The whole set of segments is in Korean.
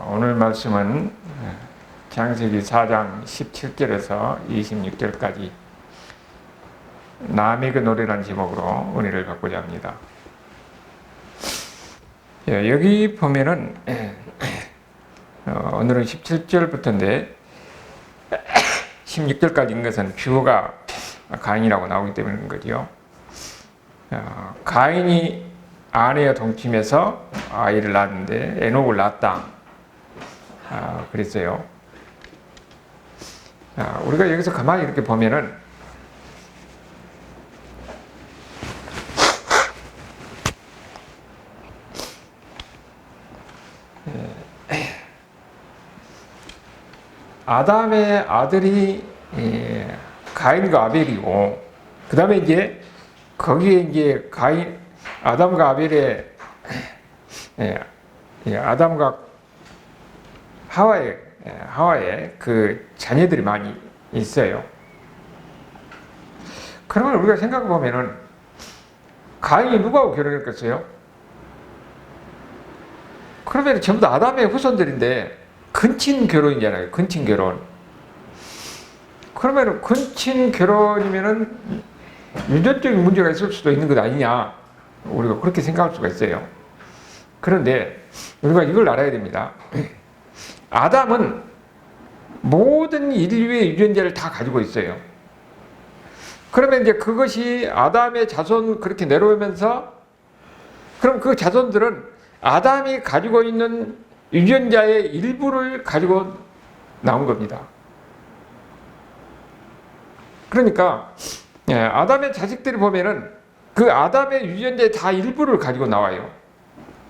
오늘 말씀은 창세기 4장 17절에서 26절까지 남의 노래라는 제목으로 은혜를 받고자 합니다. 여기 보면은 오늘은 17절부터인데 16절까지인 것은 주어가 가인이라고 나오기 때문인 거죠. 가인이 아내와 동침해서 아이를 낳았는데 에녹을 낳았다. 그랬어요. 우리가 여기서 가만히 이렇게 보면은 아담의 아들이 가인과 아벨이고, 그 다음에 이제 거기에 이제 아담과 아벨의 아담과 하와의 그 자녀들이 많이 있어요. 그러면 우리가 생각해 보면은 가인이 누구하고 결혼했겠어요? 그러면 전부 다 아담의 후손들인데 근친 결혼이잖아요. 근친 결혼. 그러면 근친 결혼이면은 유전적인 문제가 있을 수도 있는 것 아니냐, 우리가 그렇게 생각할 수가 있어요. 그런데 우리가 이걸 알아야 됩니다. 아담은 모든 인류의 유전자를 다 가지고 있어요. 그러면 이제 그것이 아담의 자손 그렇게 내려오면서, 그럼 그 자손들은 아담이 가지고 있는 유전자의 일부를 가지고 나온 겁니다. 그러니까 아담의 자식들이 보면은 그 아담의 유전자의 다 일부를 가지고 나와요.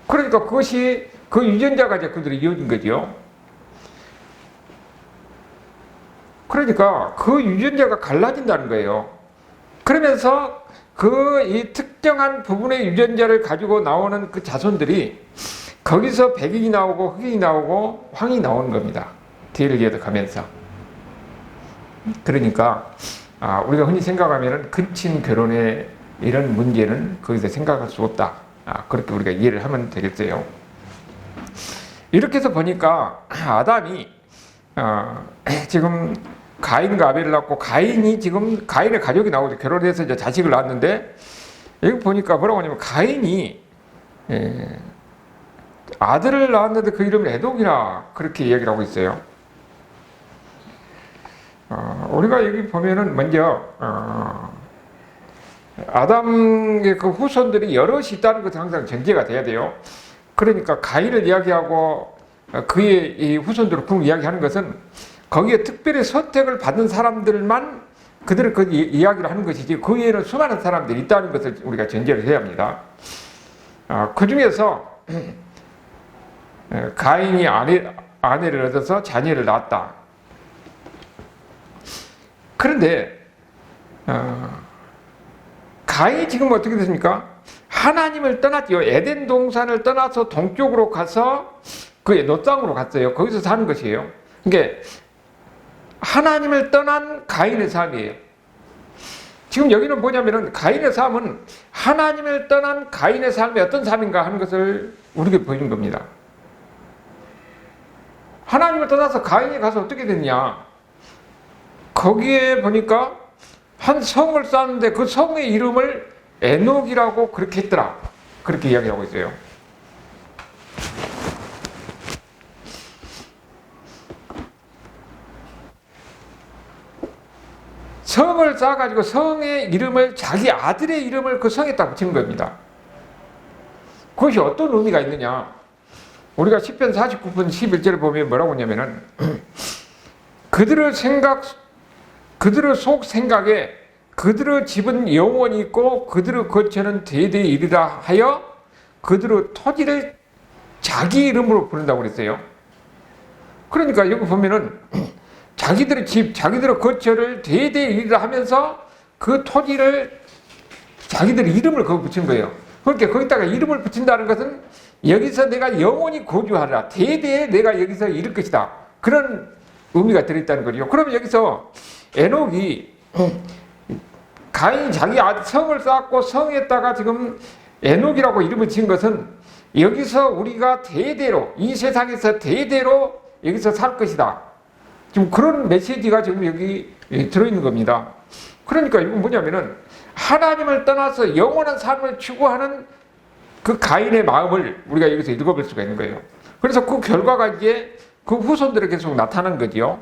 그러니까 그것이 그 유전자가 이제 그들이 이어진 거죠. 그러니까 그 유전자가 갈라진다는 거예요. 그러면서 이 특정한 부분의 유전자를 가지고 나오는 그 자손들이 거기서 백인이 나오고 흑인이 나오고 황이 나오는 겁니다. 뒤를 이어가면서. 그러니까 우리가 흔히 생각하면은 근친 결혼의 이런 문제는 거기서 생각할 수 없다. 그렇게 우리가 이해를 하면 되겠어요. 이렇게 해서 보니까 아담이 지금 가인과 아벨을 낳고, 가인이 지금 가인의 가족이 나오죠. 결혼해서 이제 자식을 낳았는데, 여기 보니까 뭐라고 하냐면 가인이 아들을 낳았는데 그 이름을 에녹이라 그렇게 이야기를 하고 있어요. 우리가 여기 보면은 먼저 아담의 그 후손들이 여럿이 있다는 것은 항상 전제가 돼야 돼요. 그러니까 가인을 이야기하고 그의 이 후손들을 쭉 이야기하는 것은 거기에 특별히 선택을 받은 사람들만 그들을 그 이야기를 하는 것이지, 그 외에는 수많은 사람들이 있다는 것을 우리가 전제를 해야 합니다. 그 중에서 가인이 아내를 얻어서 자녀를 낳았다. 그런데 가인이 지금 어떻게 됐습니까? 하나님을 떠났죠. 에덴 동산을 떠나서 동쪽으로 가서 그 에노 땅으로 갔어요. 거기서 사는 것이에요. 그러니까 하나님을 떠난 가인의 삶이에요. 지금 여기는 뭐냐면은 가인의 삶은 하나님을 떠난 가인의 삶이 어떤 삶인가 하는 것을 우리에게 보여준 겁니다. 하나님을 떠나서 가인이 가서 어떻게 됐냐? 거기에 보니까 한 성을 쌓았는데 그 성의 이름을 에녹이라고 그렇게 했더라. 그렇게 이야기하고 있어요. 성을 쌓아가지고 성의 이름을, 자기 아들의 이름을 그 성에다 붙인 겁니다. 그것이 어떤 의미가 있느냐? 우리가 시편 49편 11절을 보면 뭐라고 하냐면은 그들의 속 생각에 그들의 집은 영원히 있고 그들의 거처는 대대에 이르라 하여 그들의 토지를 자기 이름으로 부른다고 그랬어요. 그러니까 여기 보면은 자기들의 집, 자기들의 거처를 대대에 이르라 하면서 그 토지를 자기들의 이름을 거기 붙인 거예요. 그렇게 거기다가 이름을 붙인다는 것은 여기서 내가 영원히 거주하라, 대대에 내가 여기서 이룰 것이다, 그런 의미가 들어있다는 거죠. 그러면 여기서 에녹이 가인이 자기 성을 쌓았고 성에다가 지금 에녹이라고 이름을 지은 것은 여기서 우리가 대대로 이 세상에서 대대로 여기서 살 것이다. 지금 그런 메시지가 지금 여기 들어있는 겁니다. 그러니까 이건 뭐냐면은 하나님을 떠나서 영원한 삶을 추구하는 그 가인의 마음을 우리가 여기서 읽어볼 수가 있는 거예요. 그래서 그 결과가 이제 그 후손들에 계속 나타난 거지요.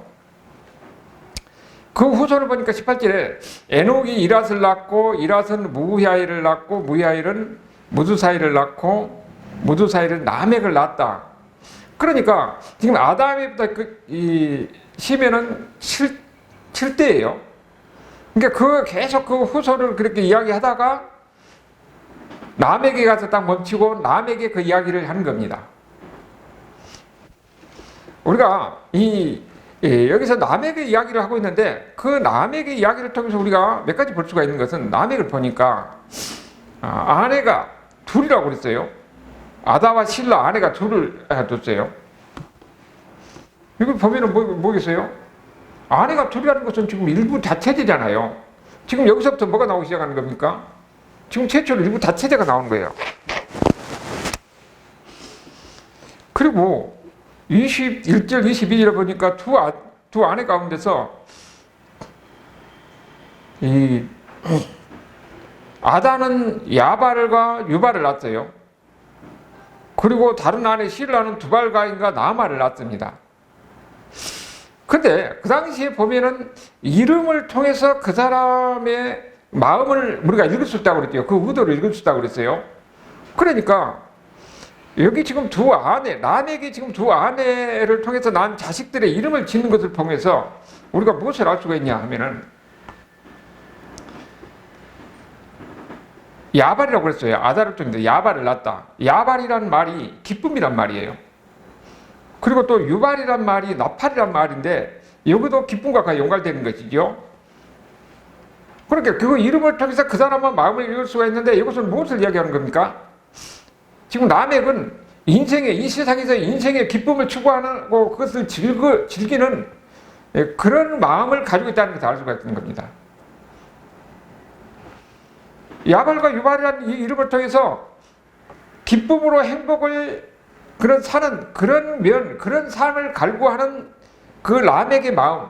그 후손을 보니까 18절에 에녹이 이랏을 낳고 이랏은 무후야일을 낳고 무후야일은 무두사일을 낳고 무두사일은 라멕을 낳았다. 그러니까 지금 아담에부터 이 시면은 7대예요. 그러니까 계속 그 후손을 그렇게 이야기하다가 라멕에 가서 딱 멈추고 라멕의 그 이야기를 하는 겁니다. 우리가 여기서 라멕의 이야기를 하고 있는데 그 라멕의 이야기를 통해서 우리가 몇 가지 볼 수가 있는 것은 라멕을 보니까 아내가 둘이라고 그랬어요. 아다와 실라 아내가 둘을 뒀어요. 이걸 보면은 뭐겠어요? 아내가 둘이라는 것은 지금 일부 다체제잖아요. 지금 여기서부터 뭐가 나오기 시작하는 겁니까? 지금 최초로 일부 다체제가 나오는 거예요. 그리고 21절, 22절에 보니까 두 아내 가운데서 아다는 야발과 유발을 낳았어요. 그리고 다른 아내 실라는 두발가인과 나아말을 낳습니다. 근데 그 당시에 보면은 이름을 통해서 그 사람의 마음을 우리가 읽을 수 있다고 그랬대요. 그 의도를 읽을 수 있다고 그랬어요. 그러니까 여기 지금 두 아내, 라멕이 지금 두 아내를 통해서 난 자식들의 이름을 짓는 것을 통해서 우리가 무엇을 알 수가 있냐 하면은 야발이라고 그랬어요. 아다를 통해서 야발을 낳았다. 야발이란 말이 기쁨이란 말이에요. 그리고 또 유발이란 말이 나팔이란 말인데 여기도 기쁨과 같이 연관되는 것이죠. 그러니까 그 이름을 통해서 그 사람의 마음을 읽을 수가 있는데 이것은 무엇을 이야기하는 겁니까? 지금 라멕은 이 세상에서 인생의 기쁨을 추구하고 그것을 즐기는 그런 마음을 가지고 있다는 것을 알 수가 있는 겁니다. 야발과 유발이라는 이 이름을 통해서 기쁨으로 행복을 사는 그런 삶을 갈구하는 그 라멕의 마음,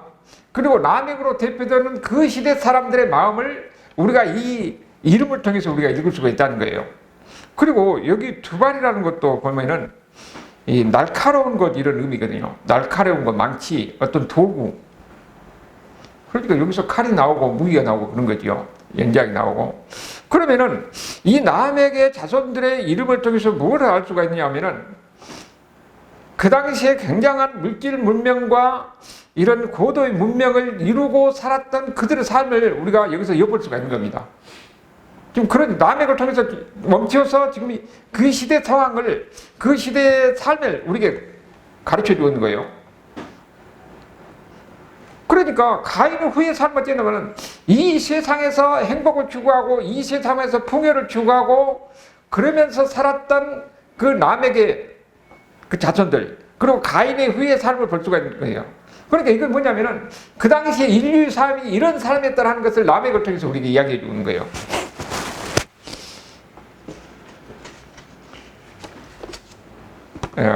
그리고 라멕으로 대표되는 그 시대 사람들의 마음을 우리가 이 이름을 통해서 우리가 읽을 수가 있다는 거예요. 그리고 여기 두발이라는 것도 보면은 이 날카로운 것 이런 의미거든요. 날카로운 것, 망치, 어떤 도구. 그러니까 여기서 칼이 나오고 무기가 나오고 그런 거죠. 연장이 나오고. 그러면은 이 라멕의 자손들의 이름을 통해서 무엇을 알 수가 있느냐 하면은 그 당시에 굉장한 물질 문명과 이런 고도의 문명을 이루고 살았던 그들의 삶을 우리가 여기서 엿볼 수가 있는 겁니다. 지금 그런 라멕을 통해서 멈춰서 지금 그 시대 상황을, 그 시대의 삶을 우리에게 가르쳐 주고 있는 거예요. 그러니까 가인의 후의 삶을 찌르면 이 세상에서 행복을 추구하고 이 세상에서 풍요를 추구하고 그러면서 살았던 그 라멕의 그 자손들, 그리고 가인의 후의 삶을 볼 수가 있는 거예요. 그러니까 이건 뭐냐면은 그 당시에 인류의 삶이 이런 삶이었다는 것을 라멕을 통해서 우리에게 이야기해 주는 거예요.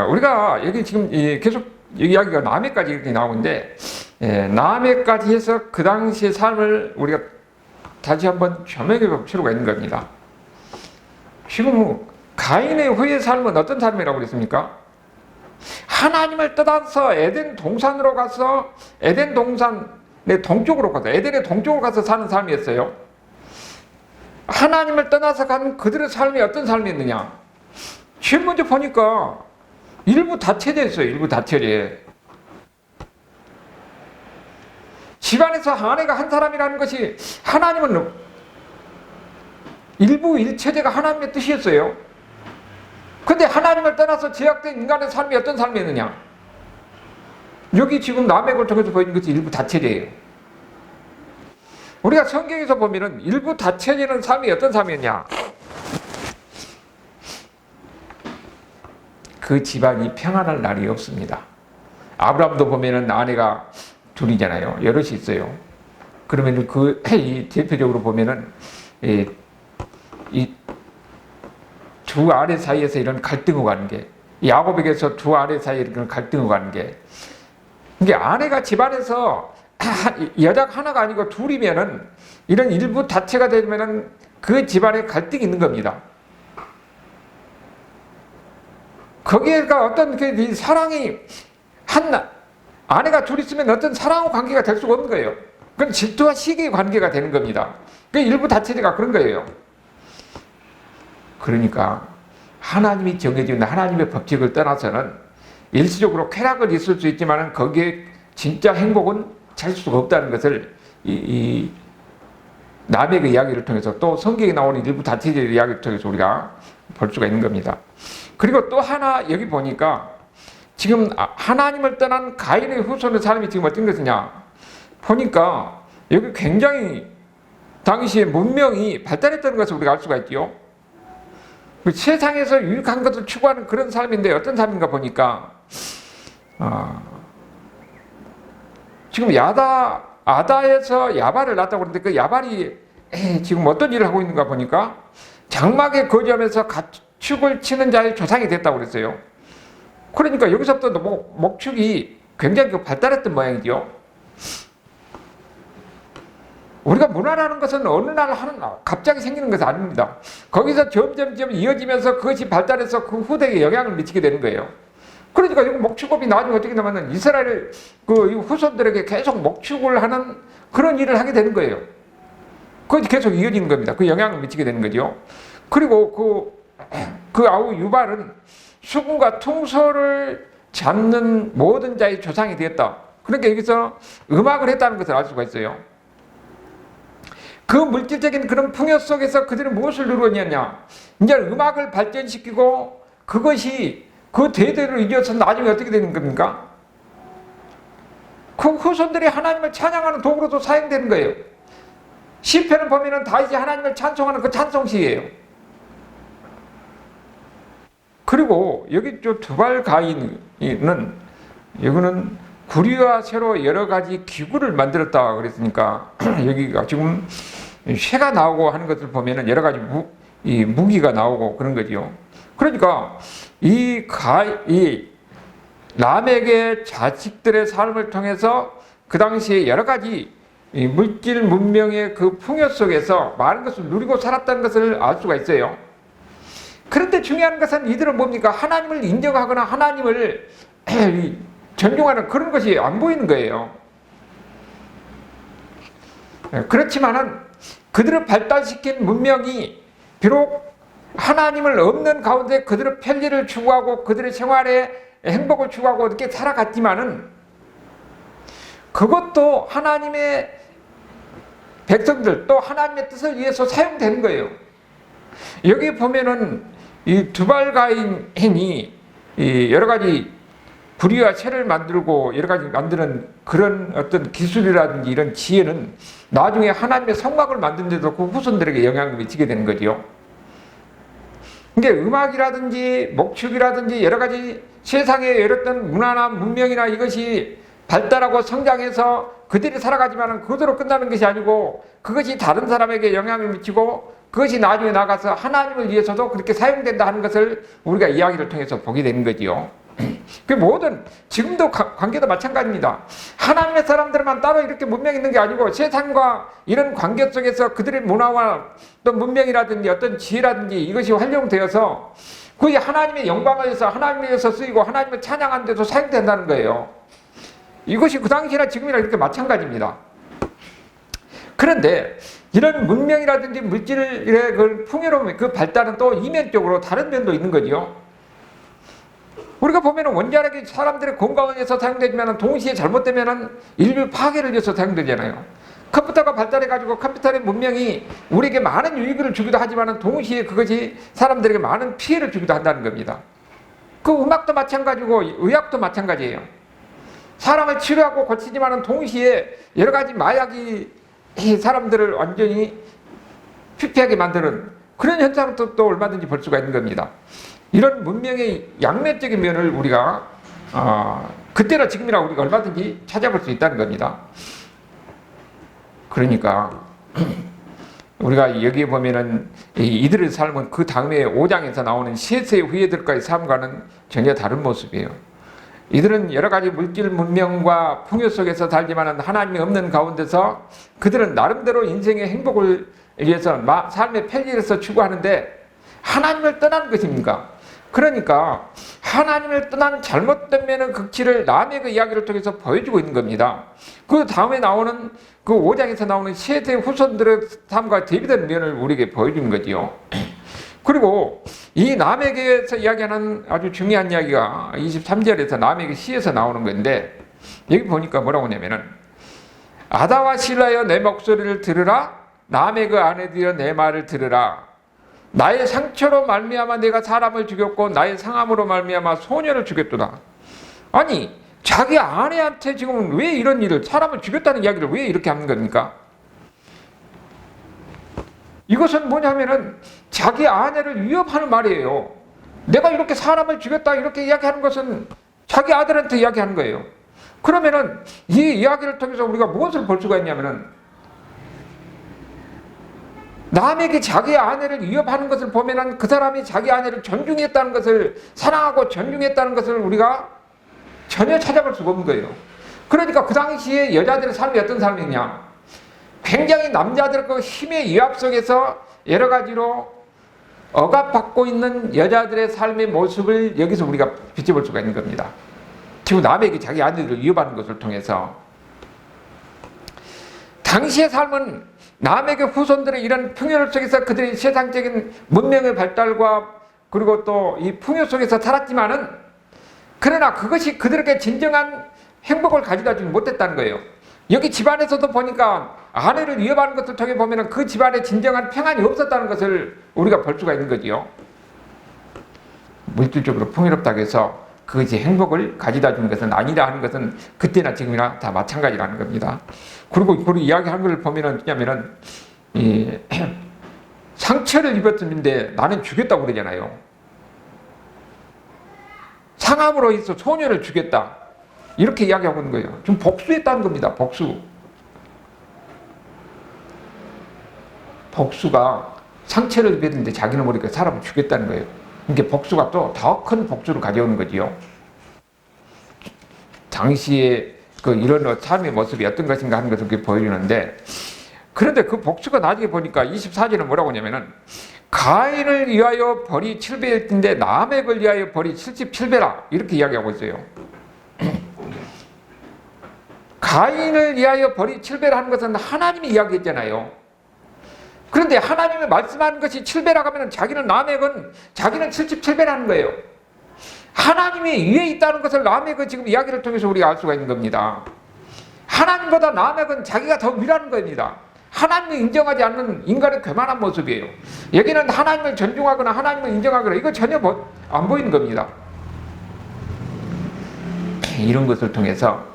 우리가 여기 지금 계속 이야기가 라멕까지 이렇게 나오는데 라멕까지 해서 그 당시의 삶을 우리가 다시 한번 조명해 볼 필요가 있는 겁니다. 지금 가인의 후의 삶은 어떤 삶이라고 그랬습니까? 하나님을 떠나서 에덴 동산으로 가서 에덴의 동쪽으로 가서 사는 삶이었어요. 하나님을 떠나서 간 그들의 삶이 어떤 삶이었느냐? 지금 먼저 보니까 일부 다체제였어요. 일부 다체제. 집안에서 아내가 한 사람이라는 것이 하나님은 일부 일체제가 하나님의 뜻이었어요. 근데 하나님을 떠나서 제약된 인간의 삶이 어떤 삶이었느냐? 여기 지금 라멕을 통해서 보이는 것이 일부 다체제예요. 우리가 성경에서 보면은 일부 다체제는 삶이 어떤 삶이었냐? 그 집안이 평안할 날이 없습니다. 아브라함도 보면은 아내가 둘이잖아요. 여럿이 있어요. 그러면 대표적으로 보면은 이 두 아내 사이에서 이런 갈등을 가는 게, 야곱에게서 두 아내 사이에 이런 갈등을 가는 게, 이게 아내가 집안에서 여자가 하나가 아니고 둘이면은 이런 일부 다체가 되면은 그 집안에 갈등이 있는 겁니다. 거기에가 어떤 그 사랑이 아내가 둘 있으면 어떤 사랑과 관계가 될 수가 없는 거예요. 그건 질투와 시기의 관계가 되는 겁니다. 그 일부 다체가 그런 거예요. 그러니까 하나님이 정해준 하나님의 법칙을 떠나서는 일시적으로 쾌락은 있을 수 있지만 거기에 진짜 행복은 찾을 수가 없다는 것을 이 남의 이야기를 통해서 또 성경에 나오는 일부 다체의 이야기를 통해서 우리가 볼 수가 있는 겁니다. 그리고 또 하나 여기 보니까 지금 하나님을 떠난 가인의 후손의 사람이 지금 어떤 것이냐 보니까 여기 굉장히 당시에 문명이 발달했다는 것을 우리가 알 수가 있죠. 세상에서 유익한 것을 추구하는 그런 사람인데 어떤 사람인가 보니까 지금 아다에서 야발을 낳았다고 그러는데 그 야발이 지금 어떤 일을 하고 있는가 보니까 장막에 거주하면서 가축을 치는 자의 조상이 됐다고 그랬어요. 그러니까 여기서부터 목축이 굉장히 발달했던 모양이죠. 우리가 문화라는 것은 어느 날 갑자기 생기는 것은 아닙니다. 거기서 점점 이어지면서 그것이 발달해서 그 후대에 영향을 미치게 되는 거예요. 그러니까 이거 목축업이 나중에 어떻게 되냐면 이스라엘 그 후손들에게 계속 목축을 하는 그런 일을 하게 되는 거예요. 그것이 계속 이어지는 겁니다. 그 영향을 미치게 되는 거죠. 그리고 그 아우 유발은 수금과 퉁소를 잡는 모든 자의 조상이 되었다. 그러니까 여기서 음악을 했다는 것을 알 수가 있어요. 그 물질적인 그런 풍요 속에서 그들은 무엇을 누렸느냐? 이제 음악을 발전시키고 그것이 그 대대로 이어서 나중에 어떻게 되는 겁니까? 그 후손들이 하나님을 찬양하는 도구로도 사용되는 거예요. 시편을 보면은 다윗이 하나님을 찬송하는 그 찬송시예요. 그리고 여기 두발 가인은 여기는 구리와 쇠로 여러 가지 기구를 만들었다 그랬으니까 여기가 지금 쇠가 나오고 하는 것을 보면은 여러 가지 무기가 나오고 그런 거죠. 그러니까 이 람에게 자식들의 삶을 통해서 그 당시에 여러 가지 물질 문명의 그 풍요 속에서 많은 것을 누리고 살았다는 것을 알 수가 있어요. 그런데 중요한 것은 이들은 뭡니까? 하나님을 인정하거나 하나님을 존중하는 그런 것이 안 보이는 거예요. 그렇지만은 그들을 발달시킨 문명이 비록 하나님을 없는 가운데 그들의 편리를 추구하고 그들의 생활에 행복을 추구하고 이렇게 살아갔지만은 그것도 하나님의 백성들 또 하나님의 뜻을 위해서 사용되는 거예요. 여기 보면은 이 두발 가인이 여러 가지 구리와 쇠를 만들고 여러 가지 만드는 그런 어떤 기술이라든지 이런 지혜는 나중에 하나님의 성막을 만든 데도 그 후손들에게 영향을 미치게 되는 거죠. 근데 음악이라든지 목축이라든지 여러 가지 세상의 여러 어떤 문화나 문명이나 이것이 발달하고 성장해서 그들이 살아가지만 그대로 끝나는 것이 아니고 그것이 다른 사람에게 영향을 미치고 그것이 나중에 나가서 하나님을 위해서도 그렇게 사용된다 하는 것을 우리가 이야기를 통해서 보게 되는 거지요. 그 모든 지금도 관계도 마찬가지입니다. 하나님의 사람들만 따로 이렇게 문명이 있는 게 아니고 세상과 이런 관계 속에서 그들의 문화와 또 문명이라든지 어떤 지혜라든지 이것이 활용되어서 그게 하나님의 영광을 위해서 하나님을 위해서 쓰이고 하나님을 찬양하는 데도 사용된다는 거예요. 이것이 그 당시나 지금이나 이렇게 마찬가지입니다. 그런데 이런 문명이라든지 물질의 그 풍요로움, 그 발달은 또 이면적으로 다른 면도 있는 거죠. 우리가 보면 원자력이 사람들의 건강을 위해서 사용되지만 동시에 잘못되면 인류 파괴를 위해서 사용되잖아요. 컴퓨터가 발달해가지고 컴퓨터의 문명이 우리에게 많은 유익을 주기도 하지만 동시에 그것이 사람들에게 많은 피해를 주기도 한다는 겁니다. 그 음악도 마찬가지고 의학도 마찬가지예요. 사람을 치료하고 고치지만 동시에 여러 가지 마약이 사람들을 완전히 피폐하게 만드는 그런 현상도 또 얼마든지 볼 수가 있는 겁니다. 이런 문명의 양면적인 면을 우리가 그때나 지금이나 우리가 얼마든지 찾아볼 수 있다는 겁니다. 그러니까 우리가 여기에 보면은 이들의 삶은 그 다음에 5장에서 나오는 셋의 후예들과의 삶과는 전혀 다른 모습이에요. 이들은 여러 가지 물질 문명과 풍요 속에서 살지만 하나님이 없는 가운데서 그들은 나름대로 인생의 행복을 위해서 삶의 편리에서 추구하는데 하나님을 떠난 것입니까? 그러니까 하나님을 떠난 잘못된 면의 극치를 남의 그 이야기를 통해서 보여주고 있는 겁니다. 그 다음에 나오는 그 5장에서 나오는 세대 후손들의 삶과 대비되는 면을 우리에게 보여주는 거지요. 그리고 이 남에게서 이야기하는 아주 중요한 이야기가 23절에서 남에게 시에서 나오는 건데, 여기 보니까 뭐라고 하냐면은 아다와 실라여 내 목소리를 들으라, 남의 그 아내들여 내 말을 들으라. 나의 상처로 말미암아 내가 사람을 죽였고 나의 상함으로 말미암아 소년을 죽였도다. 아니, 자기 아내한테 지금 왜 이런 일을, 사람을 죽였다는 이야기를 왜 이렇게 하는 겁니까? 이것은 뭐냐면은 자기 아내를 위협하는 말이에요. 내가 이렇게 사람을 죽였다 이렇게 이야기하는 것은 자기 아들한테 이야기하는 거예요. 그러면은 이 이야기를 통해서 우리가 무엇을 볼 수가 있냐면은 남에게 자기 아내를 위협하는 것을 보면은 그 사람이 자기 아내를 존중했다는 것을, 사랑하고 존중했다는 것을 우리가 전혀 찾아볼 수가 없는 거예요. 그러니까 그 당시에 여자들의 삶이 어떤 삶이냐, 굉장히 남자들의 그 힘의 위압 속에서 여러 가지로 억압받고 있는 여자들의 삶의 모습을 여기서 우리가 비춰볼 수가 있는 겁니다. 지금 남에게 자기 아내를 위협하는 것을 통해서 당시의 삶은 남에게 후손들의 이런 풍요 속에서 그들의 세상적인 문명의 발달과 그리고 또 이 풍요 속에서 살았지만은, 그러나 그것이 그들에게 진정한 행복을 가져다 주지 못했다는 거예요. 여기 집안에서도 보니까 아내를 위협하는 것을 통해 보면 그 집안에 진정한 평안이 없었다는 것을 우리가 볼 수가 있는 거지요. 물질적으로 풍요롭다고 해서 그것이 행복을 가져다 주는 것은 아니라 하는 것은 그때나 지금이나 다 마찬가지라는 겁니다. 그리고 이야기하는 걸 보면은 뭐냐면은 상처를 입었는데 나는 죽였다고 그러잖아요. 상함으로 해서 소년을 죽였다 이렇게 이야기하고 있는 거예요. 좀 복수했다는 겁니다. 복수가 상처를 입었는데 자기는 모르니까 사람을 죽였다는 거예요. 이게 복수가 또 더 큰 복수를 가져오는 거지요. 당시에 그 이런 삶의 모습이 어떤 것인가 하는 것을 보여주는데, 그런데 그 복수가 나중에 보니까 24절은 뭐라고 하냐면은 가인을 위하여 벌이 7배일 텐데 라멕을 위하여 벌이 77배라 이렇게 이야기하고 있어요. 가인을 위하여 벌이 7배라는 것은 하나님이 이야기했잖아요. 그런데 하나님이 말씀하는 것이 7배라고 하면 자기는 라멕은 자기는 77배라는 거예요. 하나님이 위에 있다는 것을 라멕은 지금 이야기를 통해서 우리가 알 수가 있는 겁니다. 하나님보다 라멕은 자기가 더 위라는 겁니다. 하나님을 인정하지 않는 인간의 교만한 모습이에요. 여기는 하나님을 존중하거나 하나님을 인정하거나 이거 전혀 안 보이는 겁니다. 이런 것을 통해서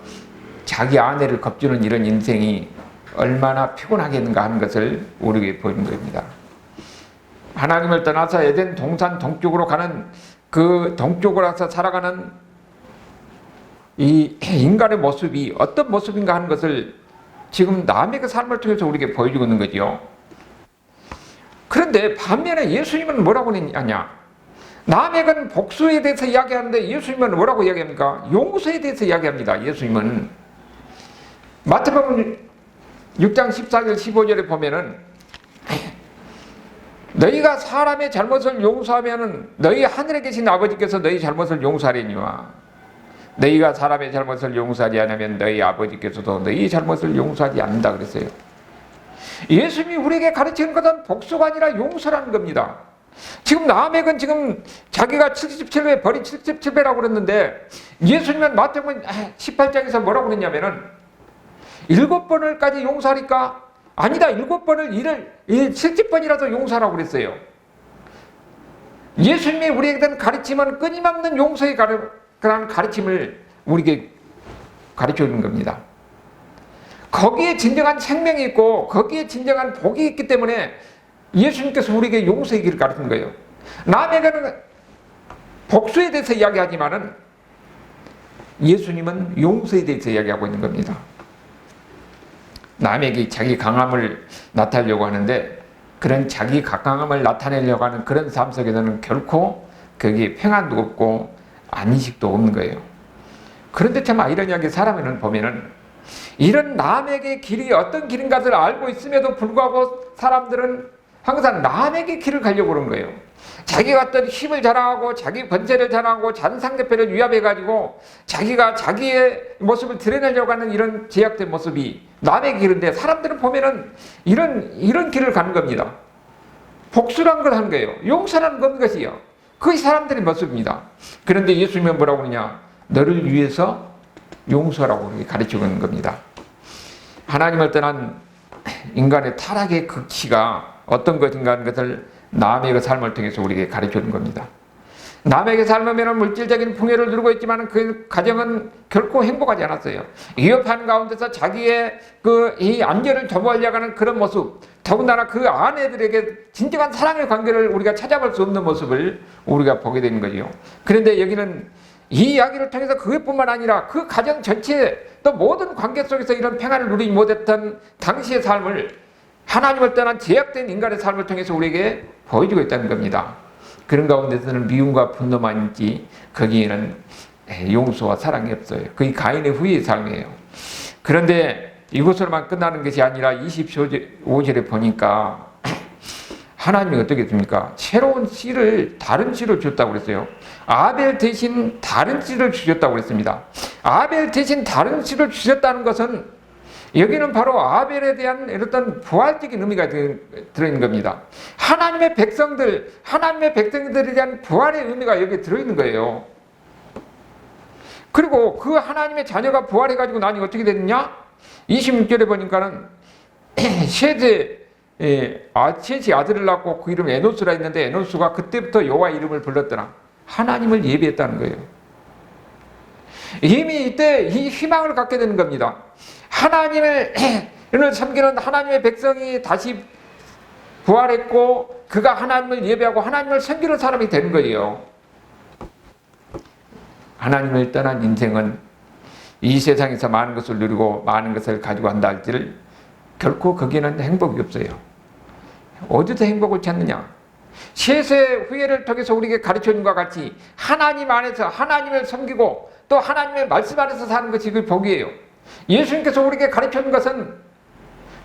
자기 아내를 겁주는 이런 인생이 얼마나 피곤하겠는가 하는 것을 우리에게 보이는 겁니다. 하나님을 떠나서 에덴 동산 동쪽으로 가는 그 동쪽으로 가서 살아가는 이 인간의 모습이 어떤 모습인가 하는 것을 지금 남의 그 삶을 통해서 우리에게 보여주고 있는 거죠. 그런데 반면에 예수님은 뭐라고 하냐? 남에게는 복수에 대해서 이야기하는데 예수님은 뭐라고 이야기합니까? 용서에 대해서 이야기합니다. 예수님은 마태복음 6장 14절 15절에 보면은 너희가 사람의 잘못을 용서하면은 너희 하늘에 계신 아버지께서 너희 잘못을 용서하려니와 너희가 사람의 잘못을 용서하지 않으면 너희 아버지께서도 너희 잘못을 용서하지 않는다 그랬어요. 예수님이 우리에게 가르치는 것은 복수가 아니라 용서라는 겁니다. 지금 라멕은 지금 자기가 77배 벌이 77배라고 그랬는데 예수님은 마태복음 18장에서 뭐라고 그랬냐면은 7번을까지 용서하니까 아니다, 7번을 일을 70번이라도 용서하라고 그랬어요. 예수님이 우리에게 된 가르침은 끊임없는 용서의 그런 가르침을 우리에게 가르쳐 주는 겁니다. 거기에 진정한 생명이 있고 거기에 진정한 복이 있기 때문에 예수님께서 우리에게 용서의 길을 가르치는 거예요. 남에게는 복수에 대해서 이야기하지만은 예수님은 용서에 대해서 이야기하고 있는 겁니다. 남에게 자기 강함을 나타내려고 하는데 그런 자기 각광함을 나타내려고 하는 그런 삶 속에서는 결코 거기에 평안도 없고 안식도 없는 거예요. 그런데 참 아이러니하게 사람을 보면은 이런 남에게 길이 어떤 길인가를 알고 있음에도 불구하고 사람들은 항상 남에게 길을 가려고 그러는 거예요. 자기가 어떤 힘을 자랑하고 자기 번제를 자랑하고 다른 상대편을 위압해가지고 자기가 자기의 모습을 드러내려고 하는 이런 제약된 모습이 남의 길인데, 사람들은 보면은 이런 길을 가는 겁니다. 복수라는 걸 하는 거예요. 용서라는 건 것이요. 그게 사람들의 모습입니다. 그런데 예수님은 뭐라고 그러냐? 너를 위해서 용서라고 가르치는 겁니다. 하나님을 떠난 인간의 타락의 극치가 어떤 것인가 하는 것을 남의 그 삶을 통해서 우리에게 가르쳐주는 겁니다. 남에게 삶으면 물질적인 풍요를 누리고 있지만 그 가정은 결코 행복하지 않았어요. 위협하는 가운데서 자기의 이 안전을 도모하려고 하는 그런 모습, 더군다나 그 아내들에게 진정한 사랑의 관계를 우리가 찾아볼 수 없는 모습을 우리가 보게 되는 거죠. 그런데 여기는 이 이야기를 통해서 그것뿐만 아니라 그 가정 전체 또 모든 관계 속에서 이런 평안을 누리지 못했던 당시의 삶을 하나님을 떠난 제약된 인간의 삶을 통해서 우리에게 보여주고 있다는 겁니다. 그런 가운데서는 미움과 분노만 있지 거기에는 용서와 사랑이 없어요. 그게 가인의 후의 삶이에요. 그런데 이것으로만 끝나는 것이 아니라 25절에 보니까 하나님이 어떻게 했습니까? 새로운 씨를, 다른 씨를 주셨다고 그랬어요. 아벨 대신 다른 씨를 주셨다고 그랬습니다. 아벨 대신 다른 씨를 주셨다는 것은 여기는 바로 아벨에 대한 어떤 부활적인 의미가 들어있는 겁니다. 하나님의 백성들에 대한 부활의 의미가 여기에 들어있는 거예요. 그리고 그 하나님의 자녀가 부활해가지고 나니 어떻게 됐느냐? 26절에 보니까는 셋의 아들을 낳고 그 이름이 에노스라 했는데, 에노스가 그때부터 여호와 이름을 불렀더라. 하나님을 예배했다는 거예요. 이미 이때 이 희망을 갖게 되는 겁니다. 하나님을 섬기는 하나님의 백성이 다시 부활했고 그가 하나님을 예배하고 하나님을 섬기는 사람이 되는 거예요. 하나님을 떠난 인생은 이 세상에서 많은 것을 누리고 많은 것을 가지고 한다 할지를 결코 거기에는 행복이 없어요. 어디서 행복을 찾느냐? 셋의 후예를 통해서 우리에게 가르쳐준 것과 같이 하나님 안에서 하나님을 섬기고 또 하나님의 말씀 안에서 사는 것이 그 복이에요. 예수님께서 우리에게 가르쳐준 것은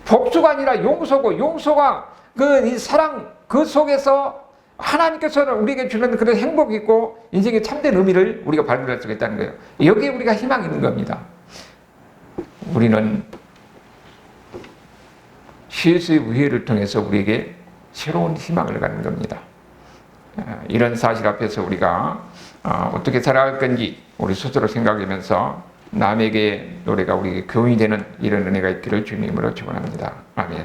복수가 아니라 용서고, 용서가 이 사랑 그 속에서 하나님께서는 우리에게 주는 그런 행복이 있고 인생의 참된 의미를 우리가 발견할 수가 있다는 거예요. 여기에 우리가 희망이 있는 겁니다. 우리는 셋의 우회를 통해서 우리에게 새로운 희망을 갖는 겁니다. 이런 사실 앞에서 우리가 어떻게 살아갈 건지 우리 스스로 생각하면서 남에게 노래가 우리에게 교훈이 되는 이런 은혜가 있기를 주님으로 축원합니다. 아멘.